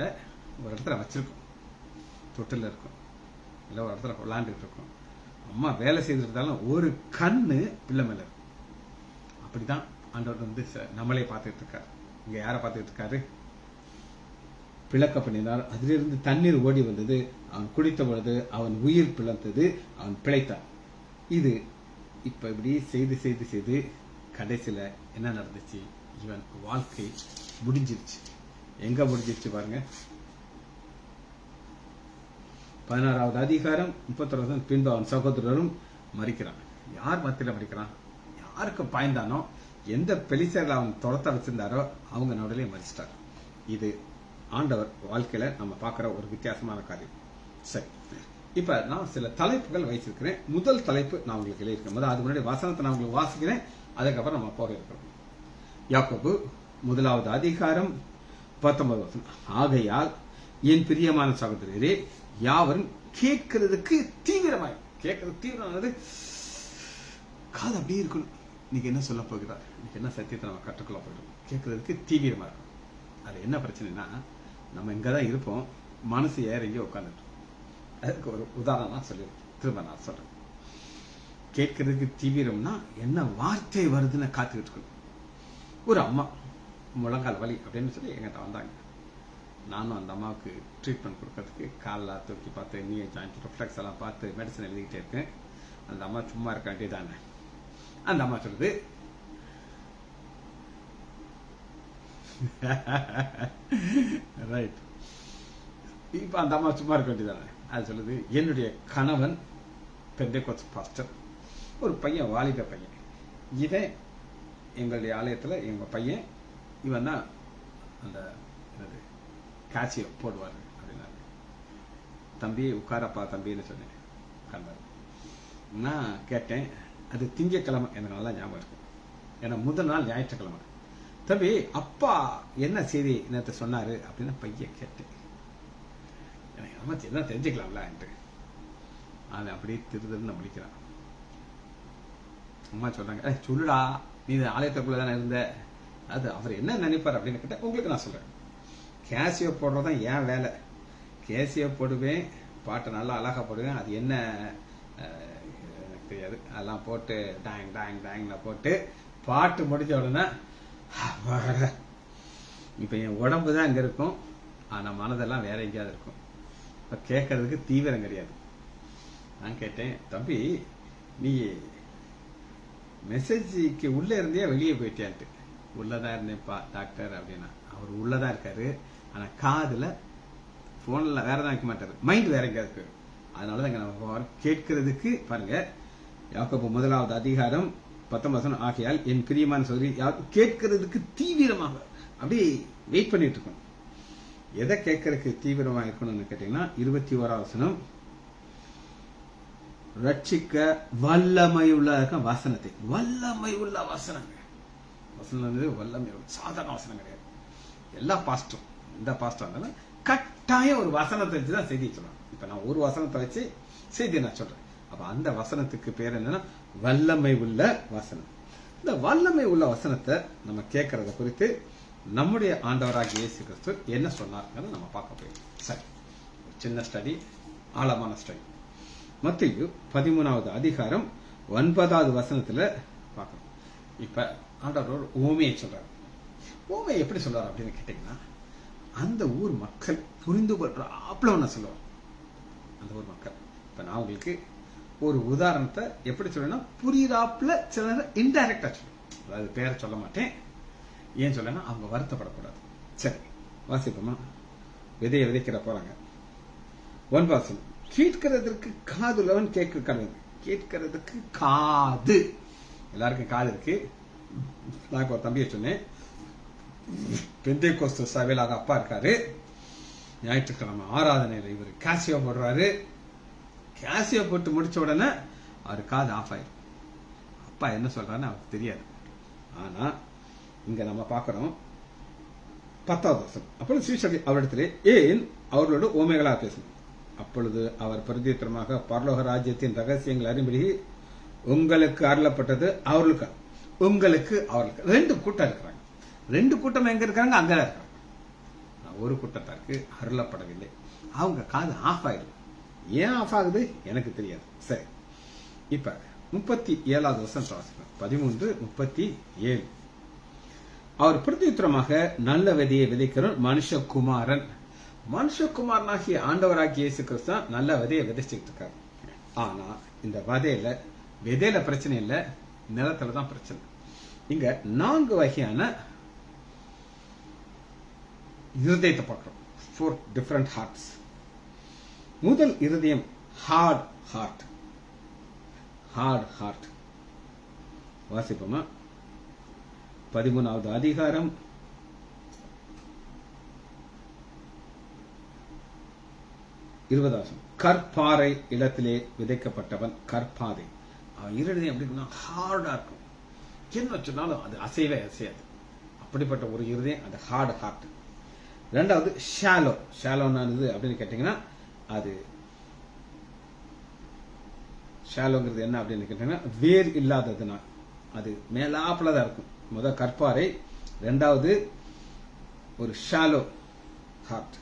ஒரு இடத்துல வச்சிருக்கோம், தொட்டில் இருக்கும், இல்லை ஒரு இடத்துல விளையாண்டுட்டு இருக்கும். அம்மா வேலை செய்துட்டு இருந்தாலும் ஒரு கண்ணு பிள்ளை மேல இருக்கும். அப்படிதான் ஆண்டவர் வந்து நம்மளே பார்த்துட்டு இருக்காரு. இங்க யாரை பார்த்துட்டு இருக்காரு? பிளக்க பண்ணினார். அதிலிருந்து தண்ணீர் ஓடி வந்தது. அவன் குடித்த பொழுது அவன் உயிர் பிளந்தது, அவன் பிழைத்தான். இது இப்ப இப்படி செய்து செய்து செய்து கடைசியில என்ன நடந்துச்சு? இவன் வாழ்க்கை முடிஞ்சிருச்சு. எங்க முடிஞ்சிருச்சு பாருங்க. 16வது அதிகாரம் 31. பின்பு அவன் சகோதரரும் மறிக்கிறான். யார் மத்தியில மறிக்கிறான்? யாருக்கு பாய்ந்தானோ, எந்த பெலிஸ்தர்கள் அவன் துரத்த வச்சிருந்தாரோ அவங்க நடுவிலே மறிச்சிட்டார். இது ஆண்டவர் வாழ்க்கையில நம்ம பார்க்கிற ஒரு வித்தியாசமான காரியம். சரி, இப்ப நான் சில தலைப்புகள் வைச்சிருக்கிறேன். முதல் தலைப்பு நான் உங்களுக்கு எழுதியிருக்கேன். அது முன்னாடி வசனத்தை நான் உங்களுக்கு வாசிக்கிறேன், அதுக்கப்புறம் நம்ம போக இருக்கிறோம். யாக்கோபு 1வது அதிகாரம் 19. ஆகையால் என் பிரியமான சகோதரரே, யாவரும் கேட்கிறதுக்கு தீவிரமாய், கேட்கறது தீவிரமானது, காது அப்படியே இருக்கணும். இன்னைக்கு என்ன சொல்ல போகிறார், இன்னைக்கு என்ன சத்தியத்தை நம்ம கற்றுக்கொள்ள போயிடும் கேட்கறதுக்கு தீவிரமா இருக்கும். அது என்ன பிரச்சனைனா, நம்ம இங்கதான் இருப்போம், மனசு இறங்கி உட்காந்துட்டு. அதுக்கு ஒரு உதாரணம் சொல்லிடுறேன், திரும்ப நான் சொல்றேன். கேட்கறதுக்கு தீவிரம்னா என்ன வார்த்தை வருதுன்னு காத்துக்கிட்டு இருக்கணும். ஒரு அம்மா முழங்கால் வலி அப்படின்னு சொல்லி எங்கிட்ட வந்தாங்க. நானும் அந்த அம்மாவுக்கு ட்ரீட்மெண்ட் கொடுக்கறதுக்கு காலில் தூக்கி பார்த்து நீ ஜாயிண்ட் ரிஃப்ளெக்ஸ் எல்லாம் பார்த்து மெடிசன் எழுதிக்கிட்டே இருக்கேன். அந்த அம்மா சும்மா இருக்க வேண்டியதானே. அந்த அம்மா சொல்லுது, ரைட், இப்ப அந்த அம்மா சும்மா இருக்க வேண்டியதானே. அது சொல்லுது, என்னுடைய கணவன் பெந்தேகோஸ்து பாஸ்டர், ஒரு பையன் வாலிப பையன், இவன் எங்களுடைய ஆலயத்துல எங்க பையன், இவன் தான் அந்த காட்சியை போடுவார் அப்படின்னாரு. தம்பி உட்காரப்பா தம்பின்னு சொன்னேன். உட்கார்ந்தாரு. நான் கேட்டேன், அது திங்கக்கிழமை, எனக்கு நல்லா ஞாபகம் இருக்கு, ஏன்னா முதல் நாள் ஞாயிற்றுக்கிழமை. தம்பி அப்பா என்ன செய்தி நேற்று சொன்னாரு அப்படின்னு பையன் கேட்டேன். எனக்கு அம்மா என்ன தெரிஞ்சுக்கலாம்ல என்று அவன் அப்படியே திருதுன்னு முடிக்கிறான். அம்மா சொல்றாங்க, சொல்லுடா நீ ஆலயத்துக்குள்ள தானே இருந்த, அது அவர் என்ன நினைப்பார் அப்படின்னு கேட்டேன். உங்களுக்கு நான் சொல்றேன், கேசியோ போடுறதான் ஏன் வேலை. கேசியோ போடுவேன், பாட்டு நல்லா அழகா போடுவேன், அது என்ன எனக்கு தெரியாது. அதெல்லாம் போட்டு டாங் டாங் டாங்ல போட்டு பாட்டு முடிச்ச உடனே இப்ப என் உடம்பு தான் இங்க இருக்கும், ஆனா மனதெல்லாம் வேற எங்கேயாவது இருக்கும். இப்ப கேட்கறதுக்கு தீவிரம் கிடையாது. நான் கேட்டேன், தம்பி நீ மெசேஜுக்கு உள்ள இருந்தே வெளியே போயிட்டியான்ட்டு. உள்ளதான் இருந்தேன்ப்பா டாக்டர் அப்படின்னா. அவர் உள்ளதான் இருக்காரு, ஆனா காதுல போன்ல வேறதான் வைக்க மாட்டாரு, மைண்ட் வேற எங்கேயாவது இருக்கு. அதனாலதான் நம்ம கேட்கறதுக்கு பாருங்க, யாக்கோபு 1 அதிகாரம் 19 ஆகையால் என் பிரியமான சகோதரி கேட்கறதுக்கு தீவிரமாக அப்படியே வெயிட் பண்ணிட்டு இருக்கணும். எதை கேட்கறதுக்கு தீவிரமா இருக்கணும்னு கேட்டீங்கன்னா 21 ரட்சிக்க வல்லமை உள்ள வசனத்தை, வல்லமை உள்ள வசனங்க. வசனம் வல்லமை சாதாரண வசனம் கிடையாது. எல்லா பாஸ்டும் இந்த பாஸ்டும் இருந்தாலும் கட்டாயம் ஒரு வசனத்தை வச்சுதான் செய்தி சொல்லணும். இப்ப நான் ஒரு வசனத்தை வச்சு செய்தி நான் சொல்றேன். அப்ப அந்த வசனத்துக்கு பேர் என்னன்னா வல்லமை உள்ள வசனம். இந்த வல்லமை உள்ள வசனத்தை நம்ம கேட்கறத குறித்து நம்முடைய ஆண்டவராகிய இயேசு கிறிஸ்து என்ன சொன்னார்ங்கிறத நம்ம பார்க்க போயிடும். சரி, சின்ன ஸ்டடி, ஆழமான ஸ்டடி. மத்தேயு 13 அதிகாரம் 9 வசனத்துல பார்க்கணும். இப்ப ஆண்டவர் ஓமையை சொல்றாரு. ஓமையை எப்படி சொல்றாரு அப்படின்னு கேட்டீங்கன்னா, அந்த ஊர் மக்கள் புரிந்து கொள்றாப்ல ஒண்ணு சொல்லுவார். அந்த ஊர் மக்கள், இப்ப நான் உங்களுக்கு ஒரு உதாரணத்தை எப்படி சொல்லணும்னா, புரியுறாப்புல சில இன்டைரக்டா சொல்லுவேன். அதாவது பேரை சொல்ல மாட்டேன். ஏன் சொல்லனா அவங்க வருத்தப்படக்கூடாது. சரி, வாசிப்போமா. விதையை விதைக்கிற போறாங்க. 9 கேட்கிறதுக்கு காது உள்ளவன் கேட்க கடவுள். கேட்கறதுக்கு காது, எல்லாருக்கும் காது இருக்கு. நான் ஒரு தம்பியை சொன்னேன், பெந்தேகோஸ்து சபையில அப்பா இருக்காரு. ஞாயிற்றுக்கிழமை ஆராதனையில இவர் கேசியோ போடுறாரு. கேசியோ போட்டு முடிச்ச உடனே அவரு காது ஆஃப் ஆயிரும். அப்பா என்ன சொல்றாருன்னு அவருக்கு தெரியாது. ஆனா இங்க நம்ம பாக்கிறோம் 10 அப்பொழுது சீஷர்கள் அவரிடத்திலே ஏன் அவர்களோடு ஓமைகளா பேசணும். அப்பொழுது அவர் பிரதித்திரமாக பரலோக ராஜ்யத்தின் ரகசியங்கள் அறிம்படி உங்களுக்கு அருளப்பட்டது அவர்களுக்கு, உங்களுக்கு அவர்களுக்கு. 2 கூட்டம் இருக்கிறாங்க. 2 கூட்டம் எங்க இருக்காங்க? அங்கதான் இருக்காங்க. ஒரு கூட்டத்தாருக்கு அருளப்படவில்லை. அவங்க காது ஆஃப் ஆயிடும். ஏன் ஆஃப் ஆகுது எனக்கு தெரியாது. சரி, இப்ப 37 வசனம் வாசிப்போம். 13:37. அவர் பிரதித்திரமாக நல்ல விதையை விதைக்கிறோம் மனுஷகுமாரன். மனுஷகுமாரனாகிய ஆண்டவராகிய இயேசு கிறிஸ்து நல்ல விதையை விதைச்சுட்டு இருக்காரு. ஆனா இந்த விதையில பிரச்சனை இல்ல, நிலத்துலதான் பிரச்சனை. இங்க 4 வகையான இருதயத்தை பார்க்கிறோம். 4 different hearts. முதல் இருதயம் ஹார்ட் ஹார்ட். ஹார்ட் ஹார்ட் வாசிப்போமா. 13 அதிகாரம் 20. கற்பாறை இடத்திலே விதைக்கப்பட்டவன் கற்பாதை. அவன் இருதயம் எப்படி இருக்குன்னா ஹார்டா இருக்கும். என்ன சொன்னாலும் அது அசைவே அசையாது. அப்படிப்பட்ட ஒரு இருதயம் அந்த ஹார்ட் ஹார்ட். 2வது ஷாலோ. ஷாலோனானது அப்படின்னு கேட்டீங்கன்னா, அது ஷாலோங்கிறது என்ன அப்படின்னு கேட்டீங்கன்னா வேர் இல்லாததுனா. அது மேலாப்புல தான் இருக்கும். முதல் கற்பாறை, இரண்டாவது ஒரு ஷாலோ ஹார்ட்,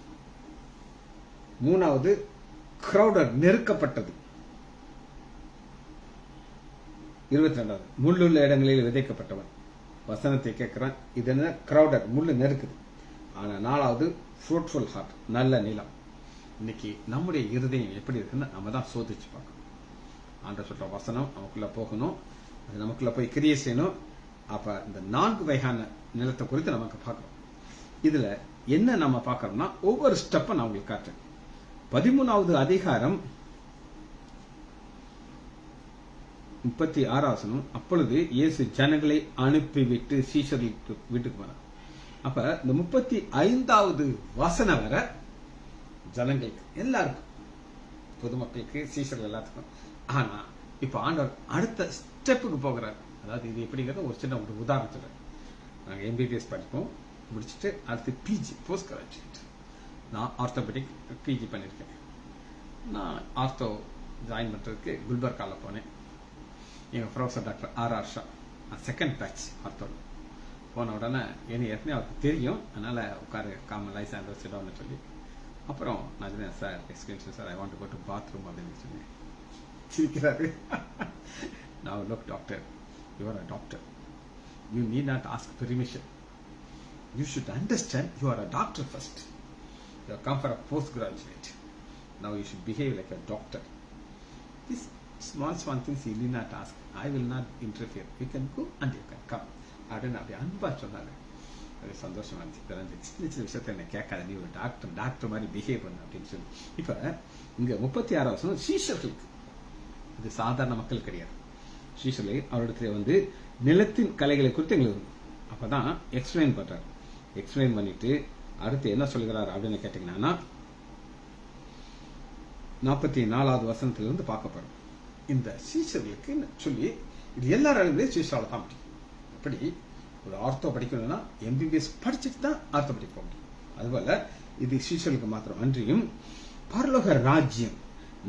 மூணாவது கிரௌடட் நெருக்கப்பட்டது, 22வது முள்ளுள்ள இடங்களில் விதைக்கப்பட்டவன். வசனத்தை கேட்கிறான், இது என்ன கிரௌடட், முள்ளு நெருக்குது. ஆனா 4வது ஃப்ரூட்ஃபுல் ஹார்ட், நல்ல நிலம். இன்னைக்கு நம்முடைய இருதயம் எப்படி இருக்குன்னு நம்ம தான் சோதிச்சு பார்க்கணும். ஆண்டவர் சொல்ற வசனம் நமக்குள்ள போகணும், அது நமக்குள்ள போய் கிரியை செய்யணும். அப்ப இந்த 4 வகையான நிலத்தை குறித்து நமக்கு பார்க்கணும். இதுல என்ன நம்ம பார்க்கறோம்னா ஒவ்வொரு ஸ்டெப்பை நான் உங்களுக்கு காட்டுறேன். 13வது அதிகாரம் 36 வசனம். அப்பொழுது இயேசு ஜனங்களை அனுப்பிவிட்டு சீஷர்களுக்கு வீட்டுக்கு போனார். அப்ப இந்த 35வது வசனம் வர ஜனங்களுக்கு எல்லாருக்கும், பொதுமக்களுக்கு, சீஷர்கள் எல்லாத்துக்கும். ஆனா இப்ப ஆண்டவர் அடுத்த ஸ்டெப்புக்கு போகிறார். அதாவது இது எப்படிங்கிறது ஒரு சின்ன ஒரு உதாரணத்துல, நாங்க எம்பிபிஎஸ் படிப்போம், முடிச்சுட்டு அடுத்து பிஜி, போஸ்ட் கிராஜுவேட். நான் ஆர்த்தோபெடிக் பிஜி பண்ணியிருக்கேன். நான் ஆர்த்தோ ஜாயின் பண்றதுக்கு குல்பர்கால போனேன். எங்க professor doctor R Shah, second batch ortho. போன உடனே என்ன ஏற்கனவே அவருக்கு தெரியும், அதனால உட்காரு காமன் லைசன்ஸ் சிடம்னு சொல்லி. அப்புறம் நான் சொன்னேன், sir excuse sir, I want to go to bathroom அப்படின்னு சொன்னேன். சிரிக்கிறாரு. Now look doctor, you are a doctor. You need not ask permission. You should understand you are a doctor first. You have come for a postgraduate. Now you should behave like a doctor. These small things you need not ask. I will not interfere. You can go and you can come. அப்படின்னு அப்படி அன்பா சொன்னாரு. அது சந்தோஷமா இருந்துச்சு. சின்ன சின்ன விஷயத்த என்ன கேட்காத, நீ ஒரு டாக்டர் மாதிரி பிஹேவ் பண்ண அப்படின்னு சொல்லி. இப்ப இங்க 36 வசனம் சீஷர்களுக்கு, இது சாதாரண மக்கள் கிடையாது. சீஷர்களை அவரிடத்துல நிலத்தின் கலைகளை குறித்து எங்களுக்கு அப்பதான் எக்ஸ்பிளைன் பண்றாரு. எக்ஸ்பிளைன் பண்ணிட்டு அடுத்து என்ன சொல்கிறார் அப்படின்னு கேட்டீங்கன்னா 44வது வசனத்திலிருந்து பார்க்க போறோம். இந்த சீஷர்களுக்கு சொல்லி இது எல்லாராலுமே சீஷரால தான் முடியும். எப்படி ஒரு ஆர்த்தோ படிக்கணும்னா எம்பிபிஎஸ் படிச்சுட்டு தான் ஆர்த்தோ படிக்க போக முடியும். அதுபோல இது சீஷர்களுக்கு மாத்திரம் அன்றியும் பரலோக ராஜ்யம்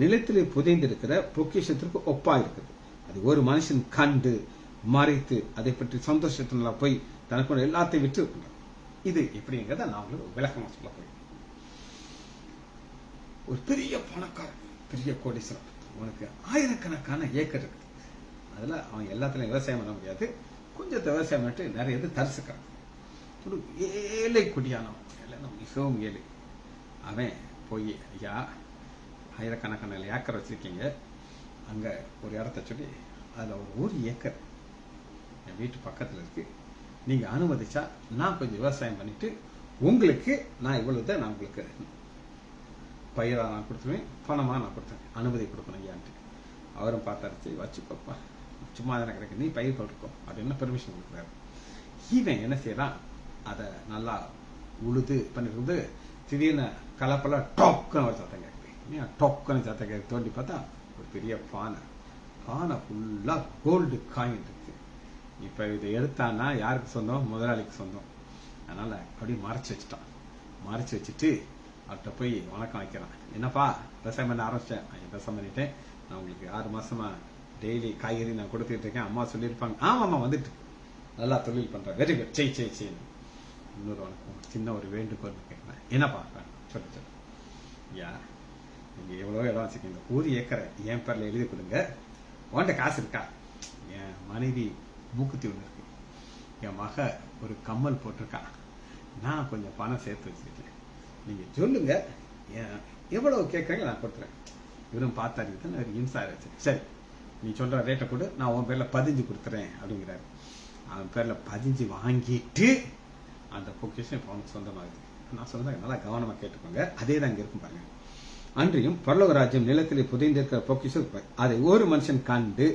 நிலத்திலே புதைந்திருக்கிற பொக்கிஷத்திற்கு ஒப்பா இருக்குது. அது ஒரு மனுஷன் கண்டு மறைத்து அதை பற்றி சந்தோஷத்தினால போய் தனக்கு எல்லாத்தையும் விட்டு இருக்கின்றார். இது எப்படிங்கிறத நான் உங்களுக்கு விளக்கமா சொல்ல போறேன். ஒரு பெரிய பணக்காரன், பெரிய கோடீஸ்வரன், உனக்கு ஆயிரக்கணக்கான ஏக்கர் இருக்கு. அதுல அவன் எல்லாத்துலயும் விவசாயம் பண்ண முடியாது, கொஞ்சத்தை விவசாயம் பண்ணிட்டு நிறைய இது தரிசுக்கிறான். ஒரு ஏழை குடியானவன், மிகவும் ஏழை. அவன் போய், ஐயா ஆயிரக்கணக்கான ஏக்கர் வச்சிருக்கீங்க, அங்க ஒரு இடத்த சொல்லி அதுல ஒரு ஏக்கர் என் வீட்டு பக்கத்துல இருக்கு, நீங்க அனுமதிச்சா நான் கொஞ்சம் விவசாயம் பண்ணிட்டு உங்களுக்கு நான் இவ்வளவு நான் உங்களுக்கு பயிரா நான் கொடுத்துருவேன், பணமா நான் கொடுத்துருவேன், அனுமதி கொடுக்கணும் ஐயான்ட்டு. அவரும் பார்த்தாரு, வச்சுக்கோப்பா, சும்மா தானே கிடைக்கும், நீ பயிர் கொடுக்கும் அப்படின்னு பெர்மிஷன் கொடுக்குறாரு. இவன் என்ன செய்யறான், அதை நல்லா உழுது பண்ணிட்டு திடீர்னு கலப்பெல்லாம் டொக்குன்னு ஒரு சத்தம் கேட்குது. டொக்குன்னு சத்தம் கேட்கு தோண்டி பார்த்தா ஒரு பெரிய பானை ஃபுல்லா கோல்டு காயின் இருக்கு. இப்ப இதை எடுத்தான்னா யாருக்கு சொந்தம், முதலாளிக்கு சொந்தம். அதனால அப்படி மறைச்சு வச்சுட்டான். மறைச்சு வச்சுட்டு அவர்கிட்ட போய் வணக்கம் வைக்கிறான். என்னப்பா விவசாயம் பண்ண ஆரம்பிச்சேன், விவசாயம் பண்ணிட்டேன், நான் உங்களுக்கு 6 மாசமா டெய்லி காய்கறி நான் கொடுத்துட்டு இருக்கேன், அம்மா சொல்லியிருப்பாங்க. ஆமாம்மா வந்துட்டு நல்லா தொழில் பண்றேன், வெரி குட், செய். இன்னொரு வணக்கம், சின்ன ஒரு வேண்டுகோள் கேட்கிறேன். என்னப்பா சொல்லு. ஐயா, நீங்க எவ்வளவோ இடம் வச்சுக்கீங்க, 1 ஏக்கரை என் பேர்ல எழுதி கொடுங்க. உன்கிட்ட காசு இருக்கா? என் மனைவி மூக்குத்தி ஒண்ணு இருக்கு, என் மக ஒரு கம்மல் போட்டிருக்கா, நான் கொஞ்சம் பணம் சேர்த்து வச்சிருக்கேன், நீங்க சொல்லுங்க, எவ்வளவு கேட்கறீங்க நான் கொடுத்துறேன். இவரும் பார்த்தாரு, இன்சார வச்சு, சரி நீ சொல்ற ரேட்டை கொடு, நான் உன் பேர்ல 15 கொடுத்துறேன் அப்படிங்கிறாரு. அவன் பேர்ல 15 வாங்கிட்டு அந்த பொக்கிஷன் இப்ப அவனுக்கு சொந்தமாகுது. நான் சொல்றேன், நல்லா கவனமா கேட்டுக்கோங்க. அதே தான் இங்க இருக்கும் பாருங்க. அன்றியும் பரலோக ராஜ்யம் நிலத்திலே புதைந்திருக்கிற பொக்கிஷம் அதை ஒரு மனுஷன் கண்டு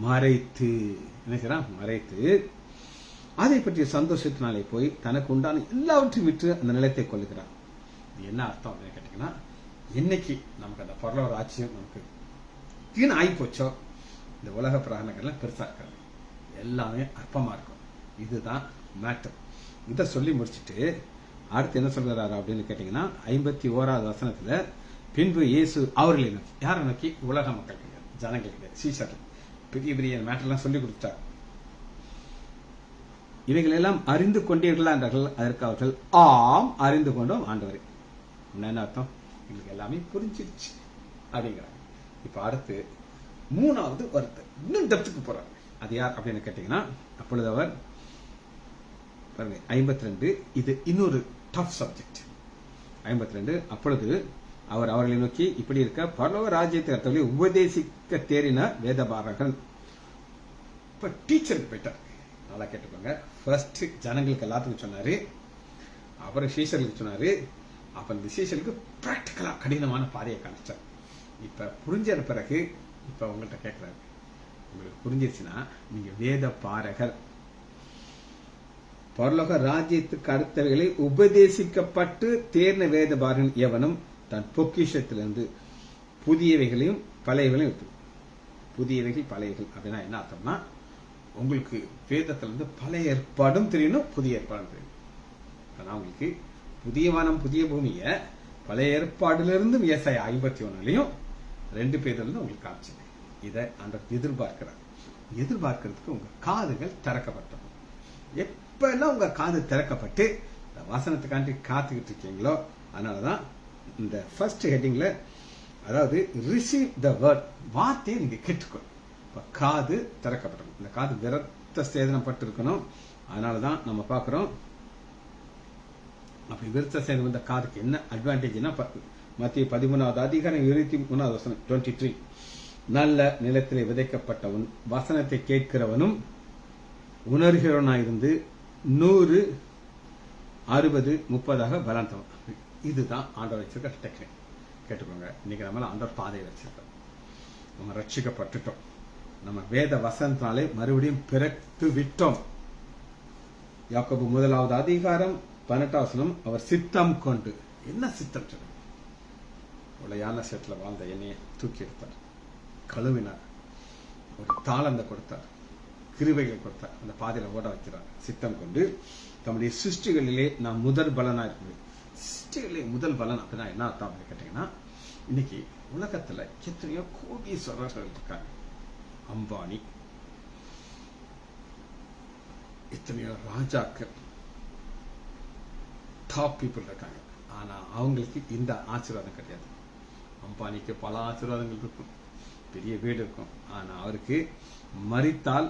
மறைத்து, என்ன செய்யறான், மறைத்து அதை பற்றிய சந்தோஷத்தினாலே போய் தனக்கு உண்டான எல்லாவற்றையும் விட்டு அந்த நிலத்தை கொள்ளுகிறான். இது என்ன அர்த்தம் அப்படின்னு கேட்டீங்கன்னா, என்னைக்கு நமக்கு அந்த பரலோக ராஜ்யம் நமக்கு தீன ஆகி போச்சோ, இந்த உலக பிராணங்கள்லாம் பெருசா இருக்காது, எல்லாமே அற்பமா இருக்கும். இதுதான் மேட்டர். இதை சொல்லி முடிச்சுட்டு அடுத்து என்ன சொல்கிறாரு அப்படின்னு கேட்டீங்கன்னா 51வது வசனத்துல, பின்பு இயேசு அவர்களை நோக்கி, யாரை நோக்கி, உலக மக்கள் கிடையாது, ஜனங்கள் கிடையாது, சீஷர்கள், பெரிய பெரிய மேட்டர்லாம் சொல்லி கொடுத்தார். இவைகள் எல்லாம் அறிந்து கொண்டீர்களா என்றார்கள். அதற்கு அவர்கள் ஆம் அறிந்து கொண்டோம் ஆண்டவரே. என்ன அர்த்தம்? எங்களுக்கு எல்லாமே புரிஞ்சிருச்சு அப்படிங்கிறாங்க. இப்ப அடுத்து மூணாவது ஒருத்தர் இன்னும் டெப்த்துக்கு போறாங்க. அது யார் அப்படின்னு கேட்டீங்கன்னா, அப்பொழுது அவர் பாருங்க 52, இது இன்னொரு டஃப் சப்ஜெக்ட். 52, அப்பொழுது அவர் அவர்களை நோக்கி இப்படி இருக்க பரலோக ராஜ்யத்தை அர்த்தவர்களை உபதேசிக்க தேறின வேதபாரகன். இப்ப டீச்சருக்கு போயிட்டார். நல்லா கேட்டுக்கோங்க. ஃபர்ஸ்ட் ஜனங்களுக்கு எல்லாத்துக்கும் சொன்னாரு, அப்புறம் சீஷர்களுக்கு சொன்னாரு, அப்ப இந்த சீஷர்களுக்கு பிராக்டிக்கலா கடினமான பாதையை காமிச்சார். இப்ப புரிஞ்ச பிறகு இப்ப உங்கள்கிட்ட கேட்கிறாரு, உங்களுக்கு புரிஞ்சிருச்சுன்னா நீங்க வேத பாரகர். பரலோக ராஜ்யத்துக்கு அடுத்தவைகளை உபதேசிக்கப்பட்டு தேர்ந்த வேத பாரகன் எவனும் தன் பொக்கிஷத்திலிருந்து புதியவைகளையும் பழையவைகளையும், புதியவைகள் பழையவைகள் அப்படின்னா என்ன அர்த்தம்னா, உங்களுக்கு வேதத்திலிருந்து பழைய ஏற்பாடும் தெரியணும், புதிய ஏற்பாடும் தெரியணும். ஆனா உங்களுக்கு புதிய வானம் புதிய பூமிய பழைய ஏற்பாடுல ஏசாயா 51 2 பேர்ல உங்களுக்கு காமிச்சு இதை அந்த எதிர்பார்க்கிறதுக்கு உங்க காதுகள் திறக்கப்பட்டது. எப்பெல்லாம் உங்க காது திறக்கப்பட்டு இந்த வசனத்துக்காண்டி காத்துக்கிட்டு இருக்கீங்களோ, அதனாலதான் இந்த ஃபர்ஸ்ட் ஹெட்டிங்ல, அதாவது ரிசீவ் த வேர்ட், வார்த்தையை நீங்க கேட்டுக்கணும். காது திறக்கப்பட்டணும். இந்த காது விரத்த சேதனப்பட்டு இருக்கணும். அதனாலதான் நம்ம பாக்குறோம். அப்படி விருத்த சேதம் வந்த காதுக்கு என்ன அட்வான்டேஜ்னா, மத்திய 13வது அதிகாரம் 23வது வசனம் 23, நல்ல நிலத்திலே விதைக்கப்பட்டவன் வசனத்தை கேட்கிறவனும் உணர்கிறவனாயிருந்து 100, 60, 30 பலன் தரும். இதுதான் ஆண்டவர் வச்சிருக்க டெக்னிக். கேட்டுக்கோங்க. இன்னைக்கு நம்மள ஆண்டவர் பாதையை வச்சிருக்கோம். நம்ம ரட்சிக்கப்பட்டுட்டோம். நம்ம வேத வசனத்தினாலே மறுபடியும் பிறத்து விட்டோம். யாக்கோபு 1வது அதிகாரம் 18வது வசனம், அவர் சித்தம் கொண்டு, என்ன சித்தம் சொல்லுங்க, உளையான சேத்துல வாழ்ந்த என்னையை தூக்கி எடுத்தார், கழுவினார், ஒரு தாளந்த கொடுத்தார், கிருபைகளை கொடுத்தார், அந்த பாதையில ஓட வைக்கிறார். சித்தம் கொண்டு தம்முடைய சிருஷ்டிகளிலே நாம் முதல் பலனா இருக்குது. சிருஷ்டிகளிலே முதல் பலன் அப்படின்னா என்ன அர்த்தம் அப்படின்னு கேட்டீங்கன்னா, இன்னைக்கு உலகத்துல எத்தனையோ கோடீஸ்வரர்கள் இருக்காங்க. அம்பானி, எத்தனையோ ராஜாக்கள், டாப் பீப்புள் இருக்காங்க. ஆனா அவங்களுக்கு இந்த ஆசீர்வாதம் கிடையாது. அம்பானிக்கு பல ஆசீர்வாதங்கள் இருக்கும், பெரிய வீடு இருக்கும். ஆனா அவருக்கு மரித்தால்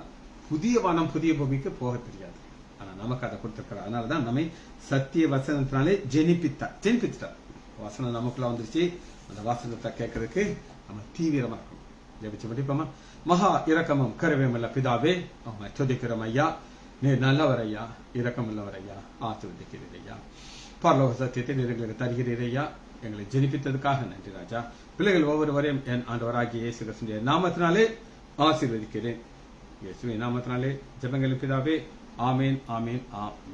புதிய வானம் புதிய பூமிக்கு போக தெரியாது. ஆனா நமக்கு அதை கொடுத்திருக்கிறார். அதனாலதான் நம்மை சத்திய வசனத்தினாலே ஜெனிப்பித்தார். வசனம் நமக்குள்ள வந்துருச்சு. அந்த வசனத்தை கேட்கறதுக்கு நம்ம தீவிரமா இருக்கும். ஜெபிச்சு படிப்போமா? மகா இரக்கமும் கருவேமல்ல பிதாவே, அவங்க சொதிக்கிறோம் ஐயா, நீர் நல்லவர் ஐயா, இரக்கம் உள்ளவர் ஐயா, ஆசீர்வதிக்கிறீர் ஐயா, பரலோக சத்தியத்தை நீர் எங்களுக்கு தருகிறீர் ஐயா, எங்களை ஜெனிப்பித்ததுக்காக நன்றி ராஜா. பிள்ளைகள் ஒவ்வொருவரையும் என் ஆண்டவராகிய இயேசு கிறிஸ்துவின் நாமத்தினாலே ஆசீர்வதிக்கிறேன். இயேசுவின் நாமத்தினாலே ஜெபங்களின் பிதாவே, ஆமேன், ஆமேன், ஆமேன்.